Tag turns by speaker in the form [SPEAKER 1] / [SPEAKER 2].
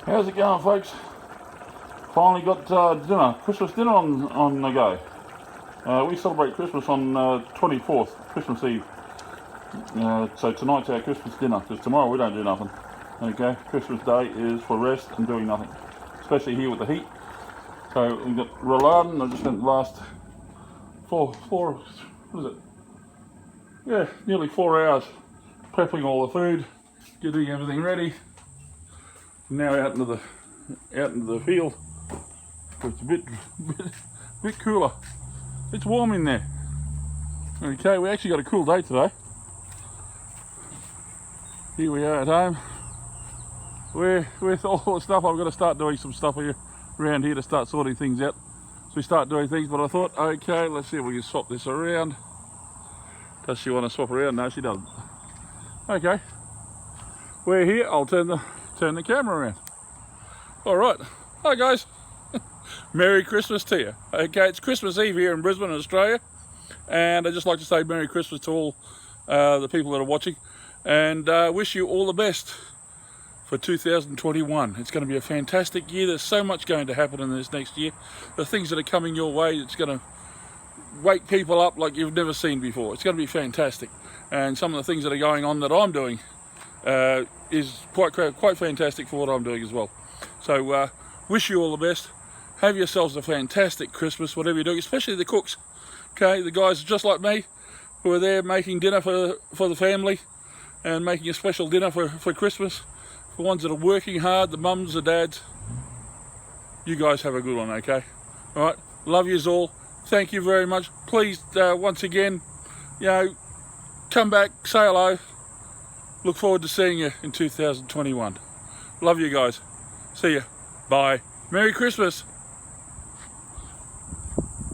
[SPEAKER 1] How's it going, folks? Finally got dinner, Christmas dinner on the go. We celebrate Christmas on 24th, Christmas Eve. So tonight's our Christmas dinner, because tomorrow we don't do nothing. Okay, Christmas Day is for rest and doing nothing, especially here with the heat. So we've got roulade, and I just spent the last nearly 4 hours prepping all the food, getting everything ready. Now out into the field. It's a bit cooler. It's warm in there. Okay, we actually got a cool day today. Here we are at home. With all the stuff, I've got to start doing some stuff here around here to start sorting things out. So we start doing things, but I thought, okay, let's see if we can swap this around. Does she want to swap around? No, she doesn't. Okay, we're here. I'll turn the camera around. All right, hi guys. Merry Christmas to you. Okay, it's Christmas Eve here in Brisbane, Australia, and I'd just like to say Merry Christmas to all the people that are watching, and wish you all the best for 2021. It's going to be a fantastic year. There's so much going to happen in this next year. The things that are coming your way, it's going to wake people up like you've never seen before. It's going to be fantastic, and some of the things that are going on that I'm doing is quite fantastic for what I'm doing as well. So wish you all the best. Have yourselves a fantastic Christmas, whatever you're doing, especially the cooks. Okay, the guys just like me who are there making dinner for the family and making a special dinner for Christmas. For ones that are working hard, the mums, the dads, you guys have a good one, okay? All right, love yous all. Thank you very much. Please, once again, come back, say hello. Look forward to seeing you in 2021. Love you guys. See ya. Bye. Merry Christmas.